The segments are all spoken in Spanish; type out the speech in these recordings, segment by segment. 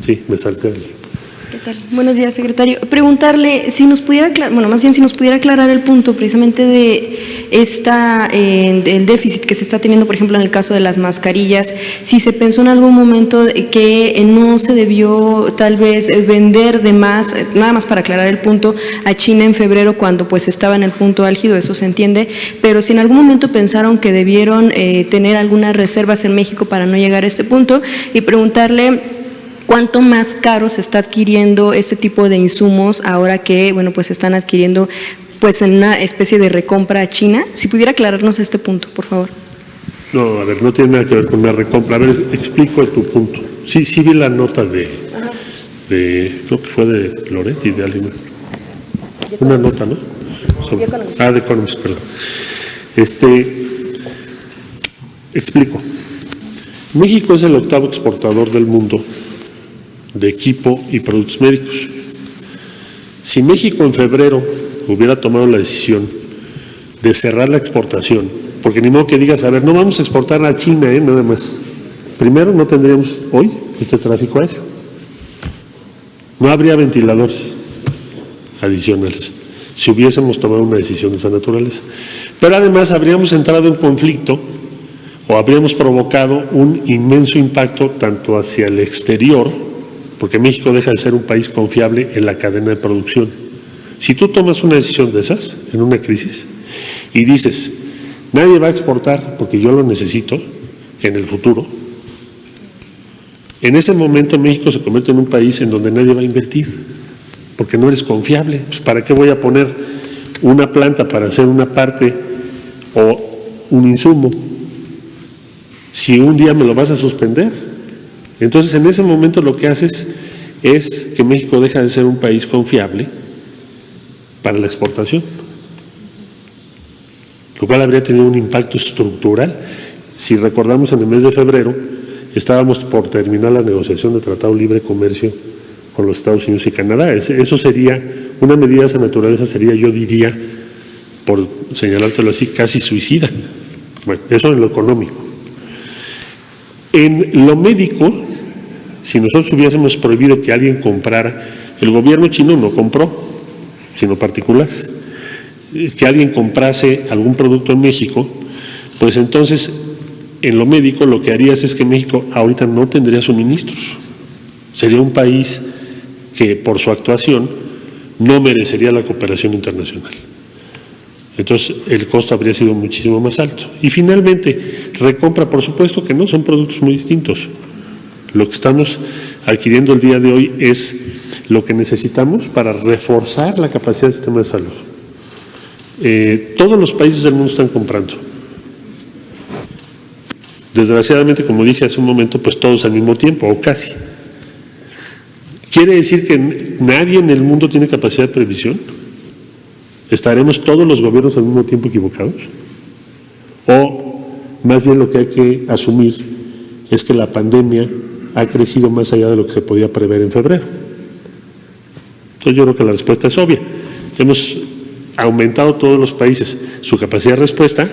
Sí, me salté. ¿Qué tal? Buenos días, secretario. Preguntarle si nos pudiera si nos pudiera aclarar el punto precisamente de el déficit que se está teniendo, por ejemplo, en el caso de las mascarillas, si se pensó en algún momento que no se debió tal vez vender de más, nada más para aclarar el punto, a China en febrero cuando pues estaba en el punto álgido, eso se entiende, pero si en algún momento pensaron que debieron tener algunas reservas en México para no llegar a este punto, y preguntarle ¿cuánto más caro se está adquiriendo este tipo de insumos ahora que, bueno, pues están adquiriendo pues en una especie de recompra a China? Si pudiera aclararnos este punto, por favor. No, a ver, no tiene nada que ver con una recompra. A ver, explico tu punto. Sí vi la nota de creo que fue de Loretti, de alguien más. Una nota, ¿no? De Economist, perdón. Explico. México es el 8º exportador del mundo de equipo y productos médicos. Si México en febrero hubiera tomado la decisión de cerrar la exportación, porque ni modo que digas, a ver, no vamos a exportar a China, nada más. Primero, no tendríamos hoy este tráfico aéreo. No habría ventiladores adicionales si hubiésemos tomado una decisión de esa naturaleza. Pero además habríamos entrado en conflicto o habríamos provocado un inmenso impacto tanto hacia el exterior, porque México deja de ser un país confiable en la cadena de producción. Si tú tomas una decisión de esas, en una crisis, y dices, nadie va a exportar porque yo lo necesito en el futuro, en ese momento México se convierte en un país en donde nadie va a invertir, porque no eres confiable. Pues, ¿para qué voy a poner una planta para hacer una parte o un insumo si un día me lo vas a suspender? Entonces, en ese momento lo que haces es que México deja de ser un país confiable para la exportación, lo cual habría tenido un impacto estructural. Si recordamos, en el mes de febrero estábamos por terminar la negociación de Tratado de Libre Comercio con los Estados Unidos y Canadá. Eso sería, una medida de esa naturaleza sería, yo diría, por señalártelo así, casi suicida. Bueno, eso en lo económico. En lo médico, si nosotros hubiésemos prohibido que alguien comprara, el gobierno chino no compró, sino particulares, que alguien comprase algún producto en México, pues entonces en lo médico lo que harías es que México ahorita no tendría suministros. Sería un país que por su actuación no merecería la cooperación internacional. Entonces el costo habría sido muchísimo más alto. Y finalmente, recompra, por supuesto que no, son productos muy distintos. Lo que estamos adquiriendo el día de hoy es lo que necesitamos para reforzar la capacidad del sistema de salud. Todos los países del mundo están comprando. Desgraciadamente, como dije hace un momento, pues todos al mismo tiempo, o casi. ¿Quiere decir que nadie en el mundo tiene capacidad de previsión? ¿Estaremos todos los gobiernos al mismo tiempo equivocados? O más bien lo que hay que asumir es que la pandemia ha crecido más allá de lo que se podía prever en febrero. Entonces yo creo que la respuesta es obvia. Hemos aumentado todos los países su capacidad de respuesta,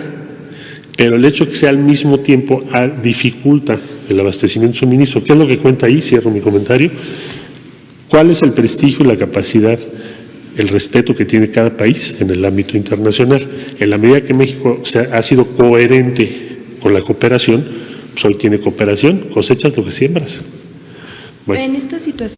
pero el hecho de que sea al mismo tiempo dificulta el abastecimiento de suministro. ¿Qué es lo que cuenta ahí? Cierro mi comentario. ¿Cuál es el prestigio y la capacidad, el respeto que tiene cada país en el ámbito internacional? En la medida que México ha sido coherente con la cooperación, pues hoy tiene cooperación, cosechas lo que siembras. Bueno. En esta situación